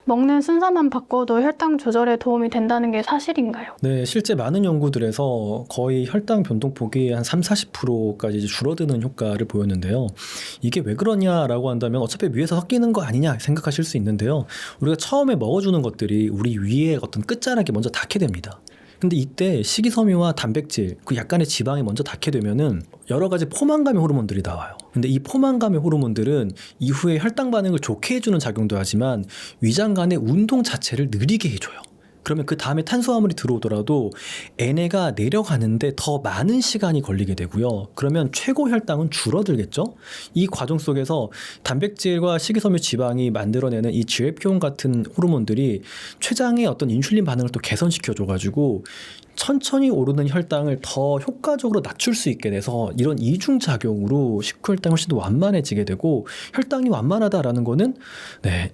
먹는 순서만 바꿔도 혈당 조절에 도움이 된다는 게 사실인가요? 네, 실제 많은 연구들에서 거의 혈당 변동폭이 한 30-40%까지 줄어드는 효과를 보였는데요. 이게 왜 그러냐라고 한다면 어차피 위에서 섞이는 거 아니냐 생각하실 수 있는데요. 우리가 처음에 먹어주는 것들이 우리 위에 어떤 끝자락에 먼저 닿게 됩니다. 근데 이때 식이섬유와 단백질, 그 약간의 지방이 먼저 닿게 되면은 여러 가지 포만감의 호르몬들이 나와요. 근데 이 포만감의 호르몬들은 이후에 혈당 반응을 좋게 해주는 작용도 하지만 위장 간의 운동 자체를 느리게 해줘요. 그러면 그 다음에 탄수화물이 들어오더라도 NA가 내려가는데 더 많은 시간이 걸리게 되고요. 그러면 최고 혈당은 줄어들겠죠? 이 과정 속에서 단백질과 식이섬유 지방이 만들어내는 이 GLP-1 같은 호르몬들이 췌장의 어떤 인슐린 반응을 또 개선시켜줘가지고 천천히 오르는 혈당을 더 효과적으로 낮출 수 있게 돼서 이런 이중작용으로 식후 혈당이 훨씬 더 완만해지게 되고, 혈당이 완만하다라는 거는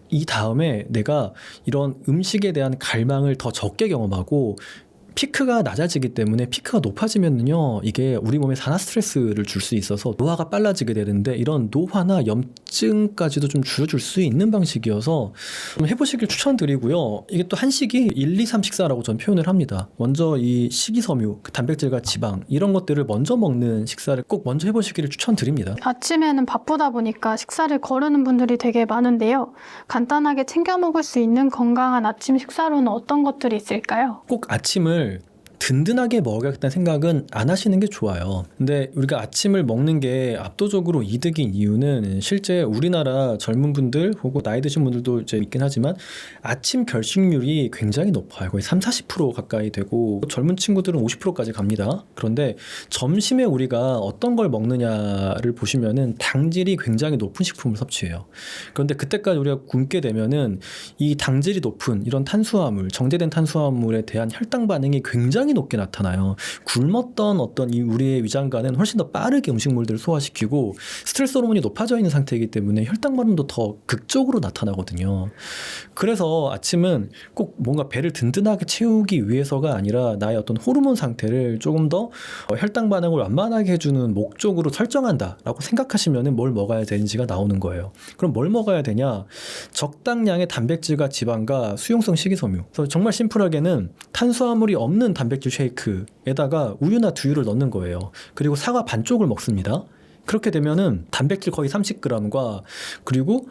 이 다음에 내가 이런 음식에 대한 갈망을 더 적게 경험하고 피크가 낮아지기 때문에, 피크가 높아지면요 이게 우리 몸에 산화 스트레스를 줄 수 있어서 노화가 빨라지게 되는데, 이런 노화나 염증까지도 좀 줄여줄 수 있는 방식이어서 좀 해보시길 추천드리고요. 이게 또 한식이 1, 2, 3 식사라고 전 표현을 합니다. 먼저 이 식이섬유, 단백질과 지방 이런 것들을 먼저 먹는 식사를 꼭 먼저 해보시기를 추천드립니다. 아침에는 바쁘다 보니까 식사를 거르는 분들이 되게 많은데요. 간단하게 챙겨 먹을 수 있는 건강한 아침 식사로는 어떤 것들이 있을까요? 꼭 아침을 든든하게 먹어야겠다는 생각은 안 하시는 게 좋아요. 근데 우리가 아침을 먹는 게 압도적으로 이득인 이유는 실제 우리나라 젊은 분들 혹은 나이 드신 분들도 이제 있긴 하지만 아침 결식률이 굉장히 높아요. 거의 30-40% 가까이 되고 젊은 친구들은 50%까지 갑니다. 그런데 점심에 우리가 어떤 걸 먹느냐를 보시면은 당질이 굉장히 높은 식품을 섭취해요. 그런데 그때까지 우리가 굶게 되면은 이 당질이 높은 이런 탄수화물, 정제된 탄수화물에 대한 혈당 반응이 굉장히 높게 나타나요. 굶었던 어떤 이 우리의 위장관은 훨씬 더 빠르게 음식물들을 소화시키고 스트레스 호르몬이 높아져 있는 상태이기 때문에 혈당 반응도 더 극적으로 나타나거든요. 그래서 아침은 꼭 뭔가 배를 든든하게 채우기 위해서가 아니라 나의 어떤 호르몬 상태를 조금 더 혈당 반응을 완만하게 해주는 목적으로 설정한다라고 생각하시면 뭘 먹어야 되는지가 나오는 거예요. 그럼 뭘 먹어야 되냐? 적당량의 단백질과 지방과 수용성 식이섬유. 그래서 정말 심플하게는 탄수화물이 없는 단백질 쉐이크에다가 우유나 두유를 넣는 거예요. 그리고 사과 반쪽을 먹습니다. 그렇게 되면은 단백질 거의 30g과 그리고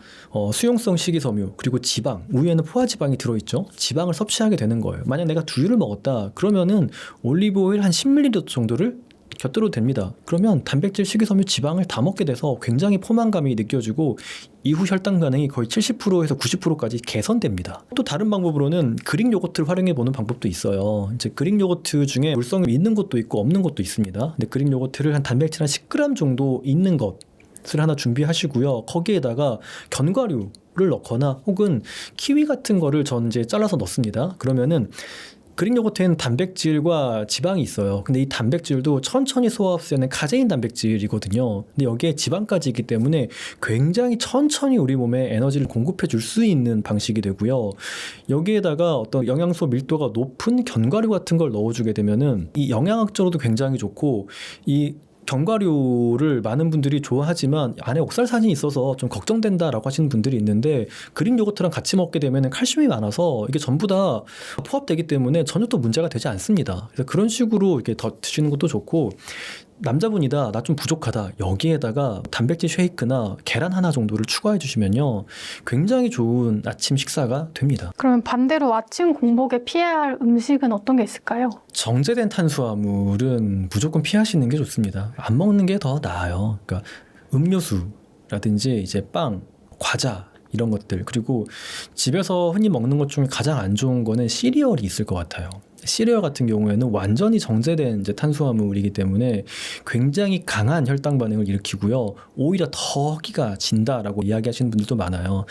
수용성 식이섬유 그리고 지방, 우유에는 포화지방이 들어있죠. 지방을 섭취하게 되는 거예요. 만약 내가 두유를 먹었다 그러면은 올리브 오일 한 10ml 정도를 곁들여도 됩니다. 그러면 단백질, 식이섬유, 지방을 다 먹게 돼서 굉장히 포만감이 느껴지고 이후 혈당 반응이 거의 70%에서 90%까지 개선됩니다. 또 다른 방법으로는 그릭 요거트를 활용해 보는 방법도 있어요. 이제 그릭 요거트 중에 물성이 있는 것도 있고 없는 것도 있습니다. 근데 그릭 요거트를 한 단백질 한 10g 정도 있는 것을 하나 준비하시고요. 거기에다가 견과류를 넣거나 혹은 키위 같은 거를 전 이제 잘라서 넣습니다. 그러면은 그릭 요거트에는 단백질과 지방이 있어요. 근데 이 단백질도 천천히 소화 흡수되는 카제인 단백질이거든요. 근데 여기에 지방까지 있기 때문에 굉장히 천천히 우리 몸에 에너지를 공급해 줄 수 있는 방식이 되고요. 여기에다가 어떤 영양소 밀도가 높은 견과류 같은 걸 넣어주게 되면은 이 영양학적으로도 굉장히 좋고, 이 견과류를 많은 분들이 좋아하지만 안에 옥살산이 있어서 좀 걱정된다라고 하시는 분들이 있는데, 그릭 요거트랑 같이 먹게 되면 칼슘이 많아서 이게 전부 다 포함되기 때문에 전혀 또 문제가 되지 않습니다. 그래서 그런 식으로 이렇게 더 드시는 것도 좋고, 남자분이다, 나 좀 부족하다, 여기에다가 단백질 쉐이크나 계란 하나 정도를 추가해 주시면요 굉장히 좋은 아침 식사가 됩니다. 그러면 반대로 아침 공복에 피해야 할 음식은 어떤 게 있을까요? 정제된 탄수화물은 무조건 피하시는 게 좋습니다. 안 먹는 게 더 나아요. 그러니까 음료수라든지 이제 빵, 과자 이런 것들, 그리고 집에서 흔히 먹는 것 중에 가장 안 좋은 거는 시리얼이 있을 것 같아요. 시리얼 같은 경우에는 완전히 정제된 이제 탄수화물이기 때문에 굉장히 강한 혈당 반응을 일으키고요. 오히려 더 허기가 진다라고 이야기하시는 분들도 많아요.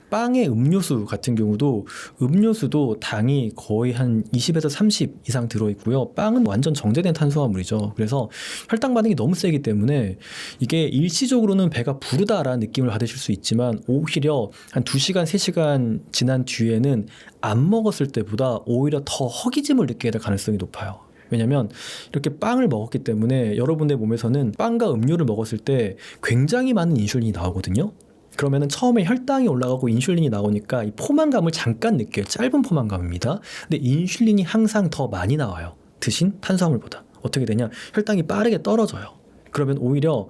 빵의 음료수 같은 경우도 음료수도 당이 거의 한 20에서 30 이상 들어있고요. 빵은 완전 정제된 탄수화물이죠. 그래서 혈당 반응이 너무 세기 때문에 이게 일시적으로는 배가 부르다라는 느낌을 받으실 수 있지만, 오히려 한 2시간, 3시간 지난 뒤에는 안 먹었을 때보다 오히려 더 허기짐을 느끼게 될 가능성이 높아요. 왜냐면 이렇게 빵을 먹었기 때문에 여러분의 몸에서는 빵과 음료를 먹었을 때 굉장히 많은 인슐린이 나오거든요. 그러면은 처음에 혈당이 올라가고 인슐린이 나오니까 이 포만감을 잠깐 느껴요. 짧은 포만감입니다. 근데 인슐린이 항상 더 많이 나와요. 드신 탄수화물보다. 어떻게 되냐? 혈당이 빠르게 떨어져요. 그러면 오히려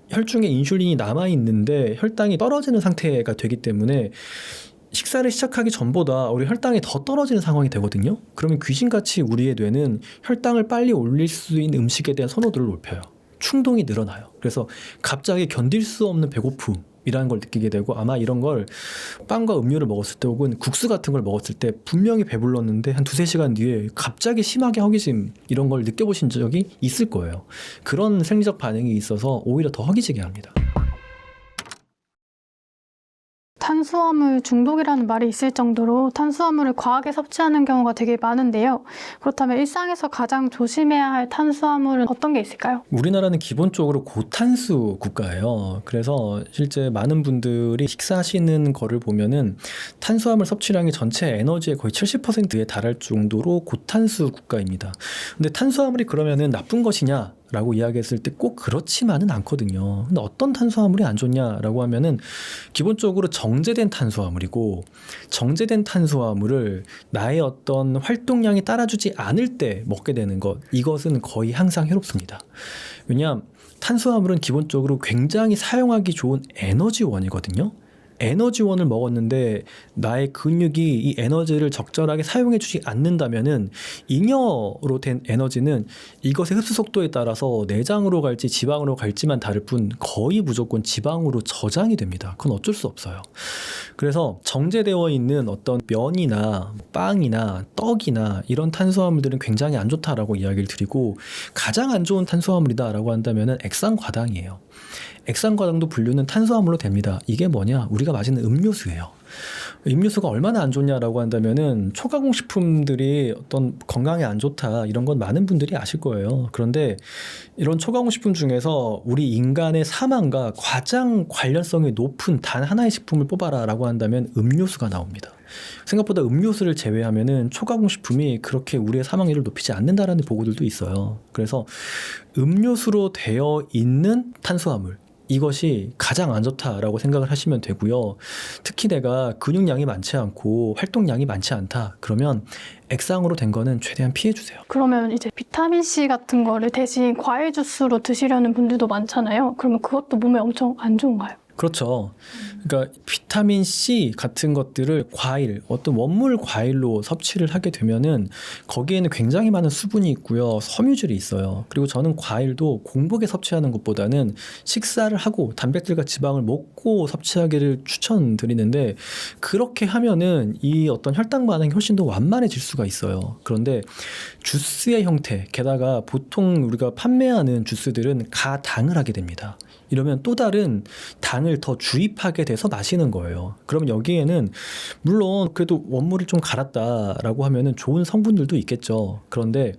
혈중에 인슐린이 남아있는데 혈당이 떨어지는 상태가 되기 때문에 식사를 시작하기 전보다 우리 혈당이 더 떨어지는 상황이 되거든요. 그러면 귀신같이 우리의 뇌는 혈당을 빨리 올릴 수 있는 음식에 대한 선호도를 높여요. 충동이 늘어나요. 그래서 갑자기 견딜 수 없는 배고픔이라는 걸 느끼게 되고, 아마 이런 걸 빵과 음료를 먹었을 때 혹은 국수 같은 걸 먹었을 때 분명히 배불렀는데 한 2-3시간 뒤에 갑자기 심하게 허기짐 이런 걸 느껴보신 적이 있을 거예요. 그런 생리적 반응이 있어서 오히려 더 허기지게 합니다. 탄수화물 중독이라는 말이 있을 정도로 탄수화물을 과하게 섭취하는 경우가 되게 많은데요. 그렇다면 일상에서 가장 조심해야 할 탄수화물은 어떤 게 있을까요? 우리나라는 기본적으로 고탄수 국가예요. 그래서 실제 많은 분들이 식사하시는 거를 보면은 탄수화물 섭취량이 전체 에너지의 거의 70%에 달할 정도로 고탄수 국가입니다. 근데 탄수화물이 그러면은 나쁜 것이냐? 라고 이야기했을 때 꼭 그렇지만은 않거든요. 근데 어떤 탄수화물이 안 좋냐라고 하면은 기본적으로 정제된 탄수화물이고, 정제된 탄수화물을 나의 어떤 활동량이 따라주지 않을 때 먹게 되는 것, 이것은 거의 항상 해롭습니다. 왜냐하면 탄수화물은 기본적으로 굉장히 사용하기 좋은 에너지원이거든요. 에너지원을 먹었는데 나의 근육이 이 에너지를 적절하게 사용해주지 않는다면은, 잉여로 된 에너지는 이것의 흡수 속도에 따라서 내장으로 갈지 지방으로 갈지만 다를 뿐 거의 무조건 지방으로 저장이 됩니다. 그건 어쩔 수 없어요. 그래서 정제되어 있는 어떤 면이나 빵이나 떡이나 이런 탄수화물들은 굉장히 안 좋다라고 이야기를 드리고, 가장 안 좋은 탄수화물이다라고 한다면은 액상과당이에요. 액상과당도 분류는 탄수화물로 됩니다. 이게 뭐냐? 우리가 마시는 음료수예요. 음료수가 얼마나 안 좋냐라고 한다면은 초가공 식품들이 어떤 건강에 안 좋다 이런 건 많은 분들이 아실 거예요. 그런데 이런 초가공 식품 중에서 우리 인간의 사망과 가장 관련성이 높은 단 하나의 식품을 뽑아라라고 한다면 음료수가 나옵니다. 생각보다 음료수를 제외하면은 초가공 식품이 그렇게 우리의 사망률을 높이지 않는다라는 보고들도 있어요. 그래서 음료수로 되어 있는 탄수화물, 이것이 가장 안 좋다라고 생각을 하시면 되고요. 특히 내가 근육량이 많지 않고 활동량이 많지 않다, 그러면 액상으로 된 거는 최대한 피해주세요. 그러면 이제 비타민C 같은 거를 대신 과일 주스로 드시려는 분들도 많잖아요. 그러면 그것도 몸에 엄청 안 좋은가요? 그렇죠. 그러니까 비타민 C 같은 것들을 과일, 어떤 원물 과일로 섭취를 하게 되면은 거기에는 굉장히 많은 수분이 있고요, 섬유질이 있어요. 그리고 저는 과일도 공복에 섭취하는 것보다는 식사를 하고 단백질과 지방을 먹고 섭취하기를 추천드리는데, 그렇게 하면은 이 어떤 혈당 반응이 훨씬 더 완만해질 수가 있어요. 그런데 주스의 형태, 게다가 보통 우리가 판매하는 주스들은 가당을 하게 됩니다. 이러면 또 다른 당을 더 주입하게 돼서 마시는 거예요. 그럼 여기에는 물론 그래도 원물을 좀 갈았다라고 하면은 좋은 성분들도 있겠죠. 그런데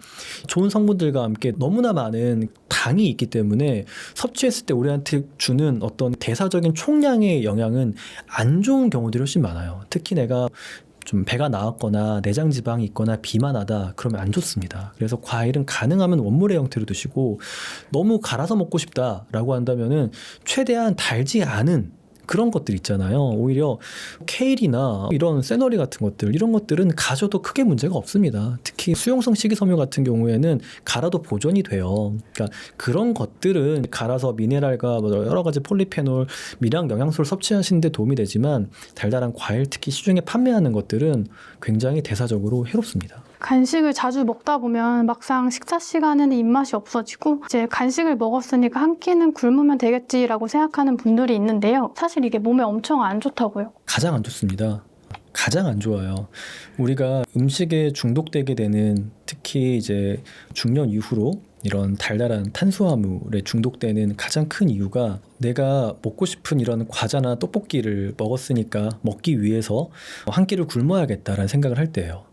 좋은 성분들과 함께 너무나 많은 당이 있기 때문에 섭취했을 때 우리한테 주는 어떤 대사적인 총량의 영향은 안 좋은 경우들이 훨씬 많아요. 특히 내가 좀 배가 나왔거나 내장 지방이 있거나 비만하다 그러면 안 좋습니다. 그래서 과일은 가능하면 원물의 형태로 드시고, 너무 갈아서 먹고 싶다라고 한다면은 최대한 달지 않은 그런 것들 있잖아요. 오히려 케일이나 이런 세너리 같은 것들, 이런 것들은 가셔도 크게 문제가 없습니다. 특히 수용성 식이섬유 같은 경우에는 갈아도 보존이 돼요. 그러니까 그런 것들은 갈아서 미네랄과 여러 가지 폴리페놀, 미량 영양소를 섭취하시는 데 도움이 되지만, 달달한 과일, 특히 시중에 판매하는 것들은 굉장히 대사적으로 해롭습니다. 간식을 자주 먹다 보면 막상 식사 시간에는 입맛이 없어지고, 이제 간식을 먹었으니까 한 끼는 굶으면 되겠지라고 생각하는 분들이 있는데요. 사실 이게 몸에 엄청 안 좋다고요. 가장 안 좋습니다. 가장 안 좋아요. 우리가 음식에 중독되게 되는, 특히 이제 중년 이후로 이런 달달한 탄수화물에 중독되는 가장 큰 이유가, 내가 먹고 싶은 이런 과자나 떡볶이를 먹었으니까 먹기 위해서 한 끼를 굶어야겠다라는 생각을 할 때예요.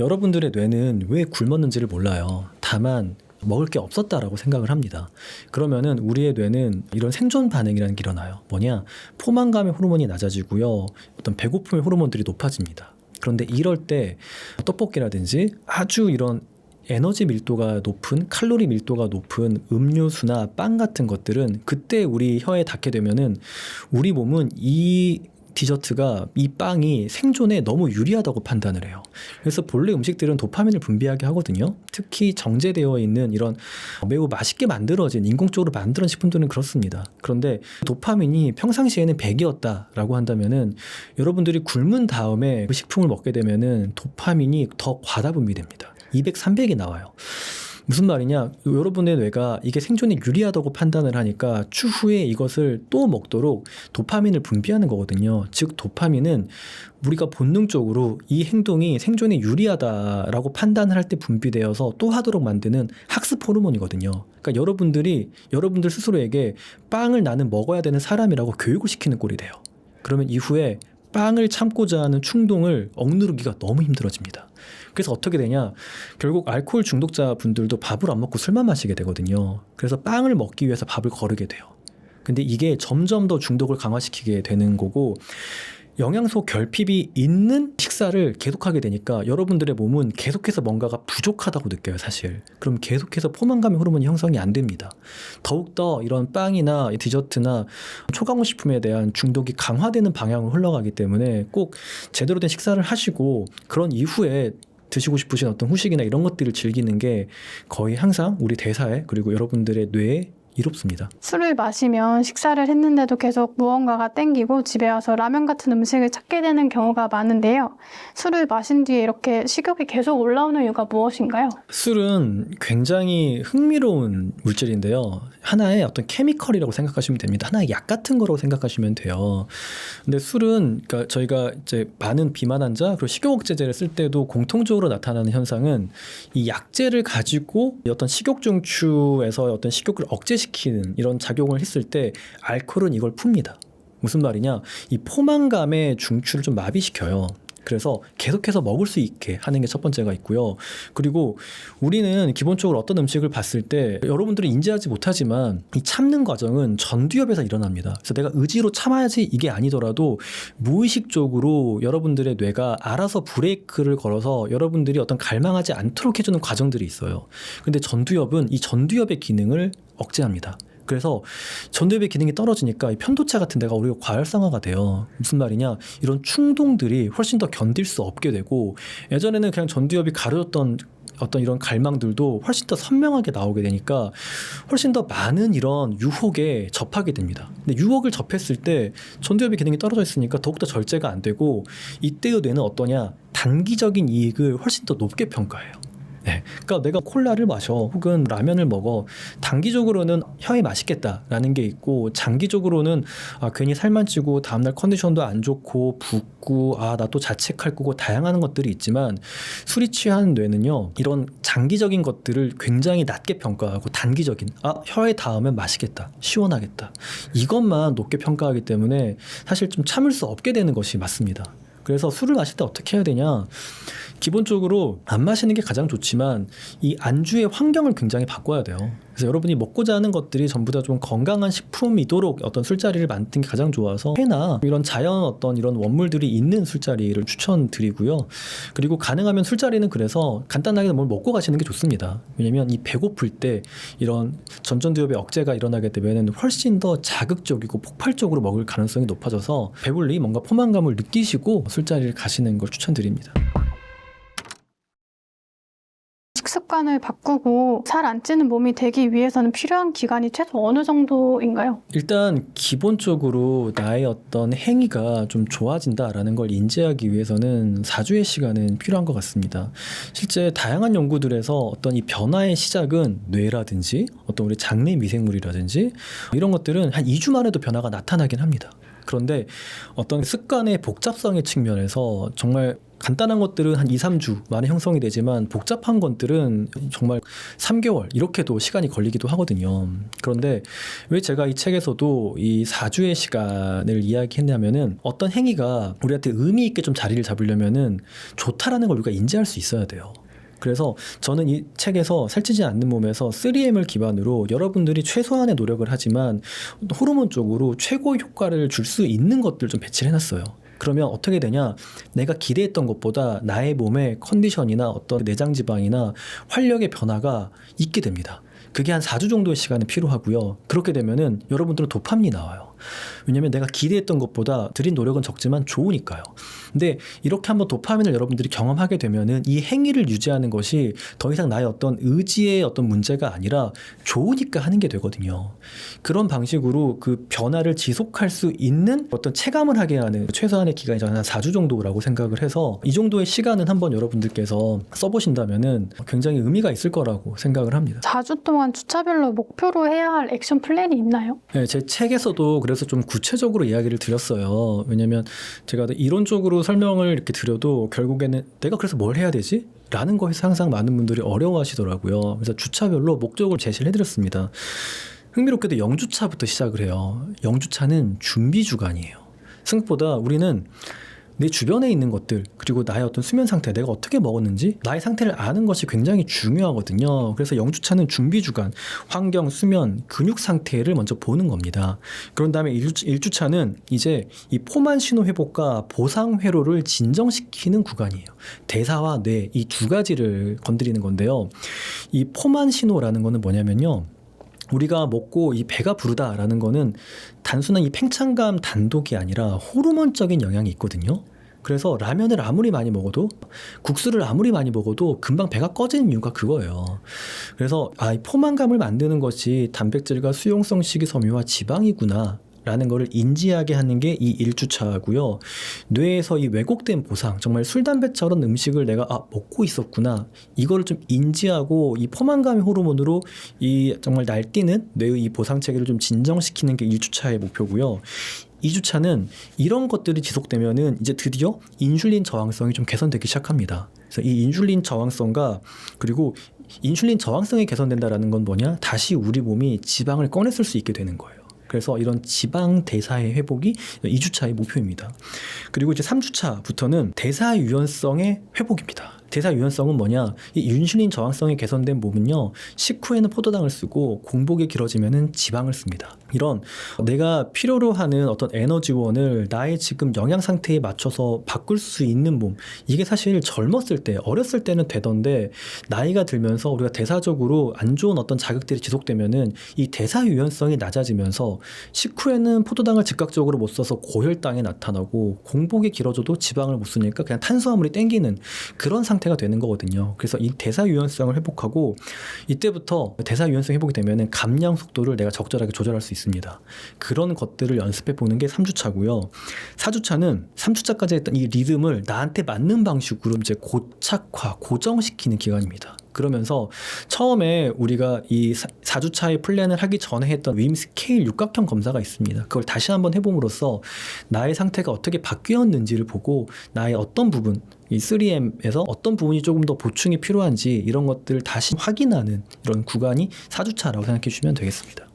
여러분들의 뇌는 왜 굶었는지를 몰라요. 다만 먹을 게 없었다라고 생각을 합니다. 그러면은 우리의 뇌는 이런 생존 반응이라는 게 일어나요. 뭐냐? 포만감의 호르몬이 낮아지고요, 어떤 배고픔의 호르몬들이 높아집니다. 그런데 이럴 때 떡볶이라든지 아주 이런 에너지 밀도가 높은, 칼로리 밀도가 높은 음료수나 빵 같은 것들은 그때 우리 혀에 닿게 되면은 우리 몸은 이 디저트가, 이 빵이 생존에 너무 유리하다고 판단을 해요. 그래서 본래 음식들은 도파민을 분비하게 하거든요. 특히 정제되어 있는 이런 매우 맛있게 만들어진, 인공적으로 만든 식품들은 그렇습니다. 그런데 도파민이 평상시에는 100이었다라고 한다면은 여러분들이 굶은 다음에 그 식품을 먹게 되면은 도파민이 더 과다 분비됩니다. 200, 300이 나와요. 무슨 말이냐? 여러분의 뇌가 이게 생존에 유리하다고 판단을 하니까 추후에 이것을 또 먹도록 도파민을 분비하는 거거든요. 즉 도파민은 우리가 본능적으로 이 행동이 생존에 유리하다라고 판단을 할 때 분비되어서 또 하도록 만드는 학습 호르몬이거든요. 그러니까 여러분들 스스로에게 빵을 나는 먹어야 되는 사람이라고 교육을 시키는 꼴이 돼요. 그러면 이후에 빵을 참고자 하는 충동을 억누르기가 너무 힘들어집니다. 그래서 어떻게 되냐? 결국 알코올 중독자 분들도 밥을 안 먹고 술만 마시게 되거든요. 그래서 빵을 먹기 위해서 밥을 거르게 돼요. 근데 이게 점점 더 중독을 강화시키게 되는 거고, 영양소 결핍이 있는 식사를 계속하게 되니까 여러분들의 몸은 계속해서 뭔가가 부족하다고 느껴요, 사실. 그럼 계속해서 포만감의 호르몬이 형성이 안 됩니다. 더욱더 이런 빵이나 디저트나 초강호 식품에 대한 중독이 강화되는 방향으로 흘러가기 때문에 꼭 제대로 된 식사를 하시고 그런 이후에 드시고 싶으신 어떤 후식이나 이런 것들을 즐기는 게 거의 항상 우리 대사에, 그리고 여러분들의 뇌에 이롭습니다. 술을 마시면 식사를 했는데도 계속 무언가가 땡기고 집에 와서 라면 같은 음식을 찾게 되는 경우가 많은데요. 술을 마신 뒤에 이렇게 식욕이 계속 올라오는 이유가 무엇인가요? 술은 굉장히 흥미로운 물질인데요. 하나의 어떤 케미컬이라고 생각하시면 됩니다. 하나의 약 같은 거라고 생각하시면 돼요. 근데 술은, 그러니까 저희가 이제 많은 비만 환자 그리고 식욕 억제제를 쓸 때도 공통적으로 나타나는 현상은 이 약제를 가지고 어떤 식욕 중추에서 어떤 식욕을 억제시키는 이런 작용을 했을 때 알코올은 이걸 풉니다. 무슨 말이냐? 이 포만감의 중추를 좀 마비시켜요. 그래서 계속해서 먹을 수 있게 하는 게 첫 번째가 있고요. 그리고 우리는 기본적으로 어떤 음식을 봤을 때 여러분들이 인지하지 못하지만 이 참는 과정은 전두엽에서 일어납니다. 그래서 내가 의지로 참아야지 이게 아니더라도 무의식적으로 여러분들의 뇌가 알아서 브레이크를 걸어서 여러분들이 어떤 갈망하지 않도록 해주는 과정들이 있어요. 근데 전두엽은 이 전두엽의 기능을 억제합니다. 그래서 전두엽의 기능이 떨어지니까 이 편도체 같은 데가 오히려 과혈상화가 돼요. 무슨 말이냐? 이런 충동들이 훨씬 더 견딜 수 없게 되고, 예전에는 그냥 전두엽이 가려졌던 어떤 이런 갈망들도 훨씬 더 선명하게 나오게 되니까 훨씬 더 많은 이런 유혹에 접하게 됩니다. 근데 유혹을 접했을 때 전두엽의 기능이 떨어져 있으니까 더욱더 절제가 안 되고, 이때의 뇌는 어떠냐? 단기적인 이익을 훨씬 더 높게 평가해요. 네. 그러니까 내가 콜라를 마셔 혹은 라면을 먹어, 단기적으로는 혀에 맛있겠다라는 게 있고, 장기적으로는 괜히 살만 찌고 다음날 컨디션도 안 좋고 붓고 나 또 자책할 거고 다양한 것들이 있지만, 술이 취한 뇌는요 이런 장기적인 것들을 굉장히 낮게 평가하고 단기적인 혀에 닿으면 맛있겠다, 시원하겠다, 이것만 높게 평가하기 때문에 사실 좀 참을 수 없게 되는 것이 맞습니다. 그래서 술을 마실 때 어떻게 해야 되냐? 기본적으로 안 마시는 게 가장 좋지만 이 안주의 환경을 굉장히 바꿔야 돼요. 그래서 여러분이 먹고자 하는 것들이 전부 다 좀 건강한 식품이도록 어떤 술자리를 만드는 게 가장 좋아서 회나 이런 자연 어떤 이런 원물들이 있는 술자리를 추천드리고요. 그리고 가능하면 술자리는 그래서 간단하게 뭘 먹고 가시는 게 좋습니다. 왜냐면 이 배고플 때 이런 전두엽의 억제가 일어나게 되면 훨씬 더 자극적이고 폭발적으로 먹을 가능성이 높아져서 배불리 뭔가 포만감을 느끼시고 술자리를 가시는 걸 추천드립니다. 식습관을 바꾸고 살 안 찌는 몸이 되기 위해서는 필요한 기간이 최소 어느 정도인가요? 일단 기본적으로 나의 어떤 행위가 좀 좋아진다라는 걸 인지하기 위해서는 4주의 시간은 필요한 것 같습니다. 실제 다양한 연구들에서 어떤 이 변화의 시작은 뇌라든지 어떤 우리 장내 미생물이라든지 이런 것들은 한 2주 만에도 변화가 나타나긴 합니다. 그런데 어떤 습관의 복잡성의 측면에서 정말 간단한 것들은 한 2, 3주 만에 형성이 되지만 복잡한 것들은 정말 3개월 이렇게도 시간이 걸리기도 하거든요. 그런데 왜 제가 이 책에서도 이 4주의 시간을 이야기했냐면은 어떤 행위가 우리한테 의미 있게 좀 자리를 잡으려면은 좋다라는 걸 우리가 인지할 수 있어야 돼요. 그래서 저는 이 책에서 살찌지 않는 몸에서 3M을 기반으로 여러분들이 최소한의 노력을 하지만 호르몬적으로 최고의 효과를 줄 수 있는 것들 좀 배치를 해놨어요. 그러면 어떻게 되냐? 내가 기대했던 것보다 나의 몸의 컨디션이나 어떤 내장 지방이나 활력의 변화가 있게 됩니다. 그게 한 4주 정도의 시간이 필요하고요. 그렇게 되면은 여러분들은 도파민이 나와요. 왜냐면 내가 기대했던 것보다 들인 노력은 적지만 좋으니까요. 근데 이렇게 한번 도파민을 여러분들이 경험하게 되면은 이 행위를 유지하는 것이 더 이상 나의 어떤 의지의 어떤 문제가 아니라 좋으니까 하는 게 되거든요. 그런 방식으로 그 변화를 지속할 수 있는 어떤 체감을 하게 하는 최소한의 기간이 저는 한 4주 정도라고 생각을 해서 이 정도의 시간은 한번 여러분들께서 써보신다면은 굉장히 의미가 있을 거라고 생각을 합니다. 4주 동안 주차별로 목표로 해야 할 액션 플랜이 있나요? 네, 제 책에서도 그래서 좀 구체적으로 이야기를 드렸어요. 왜냐면 제가 이론적으로 설명을 이렇게 드려도 결국에는 내가 그래서 뭘 해야 되지? 라는 거에서 항상 많은 분들이 어려워하시더라고요. 그래서 주차별로 목적을 제시를 해드렸습니다. 흥미롭게도 0주차부터 시작을 해요. 0주차는 준비 주간이에요. 생각보다 우리는 내 주변에 있는 것들 그리고 나의 어떤 수면 상태, 내가 어떻게 먹었는지 나의 상태를 아는 것이 굉장히 중요하거든요. 그래서 0주차는 준비 주간, 환경, 수면, 근육 상태를 먼저 보는 겁니다. 그런 다음에 1주차는 이제 이 포만 신호 회복과 보상 회로를 진정시키는 구간이에요. 대사와 뇌 이 두 가지를 건드리는 건데요. 이 포만 신호라는 거는 뭐냐면요. 우리가 먹고 이 배가 부르다라는 거는 단순한 이 팽창감 단독이 아니라 호르몬적인 영향이 있거든요. 그래서 라면을 아무리 많이 먹어도 국수를 아무리 많이 먹어도 금방 배가 꺼지는 이유가 그거예요. 그래서 이 포만감을 만드는 것이 단백질과 수용성 식이섬유와 지방이구나 라는 거를 인지하게 하는 게 이 1주차고요. 뇌에서 이 왜곡된 보상, 정말 술, 담배처럼 음식을 내가 먹고 있었구나. 이거를 좀 인지하고 이 포만감의 호르몬으로 이 정말 날뛰는 뇌의 이 보상 체계를 좀 진정시키는 게 1주차의 목표고요. 2주차는 이런 것들이 지속되면은 이제 드디어 인슐린 저항성이 좀 개선되기 시작합니다. 그래서 이 인슐린 저항성과 그리고 인슐린 저항성이 개선된다라는 건 뭐냐? 다시 우리 몸이 지방을 꺼냈을 수 있게 되는 거예요. 그래서 이런 지방 대사의 회복이 2주차의 목표입니다. 그리고 이제 3주차부터는 대사 유연성의 회복입니다. 대사 유연성은 뭐냐? 이 인슐린 저항성이 개선된 몸은요, 식후에는 포도당을 쓰고 공복이 길어지면은 지방을 씁니다. 이런 내가 필요로 하는 어떤 에너지원을 나의 지금 영양 상태에 맞춰서 바꿀 수 있는 몸, 이게 사실 젊었을 때, 어렸을 때는 되던데 나이가 들면서 우리가 대사적으로 안 좋은 어떤 자극들이 지속되면은 이 대사 유연성이 낮아지면서 식후에는 포도당을 즉각적으로 못 써서 고혈당이 나타나고 공복이 길어져도 지방을 못 쓰니까 그냥 탄수화물이 땡기는 그런 상태가 되는 거거든요. 그래서 이 대사 유연성을 회복하고 이때부터 대사 유연성이 회복이 되면은 감량 속도를 내가 적절하게 조절할 수 있습니다. 그런 것들을 연습해 보는 게 3주차고요. 4주차는 3주차까지 했던 이 리듬을 나한테 맞는 방식으로 이제 고착화, 고정시키는 기간입니다. 그러면서 처음에 우리가 이 4주차의 플랜을 하기 전에 했던 윰 스케일 육각형 검사가 있습니다. 그걸 다시 한번 해봄으로써 나의 상태가 어떻게 바뀌었는지를 보고 나의 어떤 부분, 이 3M에서 어떤 부분이 조금 더 보충이 필요한지 이런 것들을 다시 확인하는 이런 구간이 4주차라고 생각해 주시면 되겠습니다.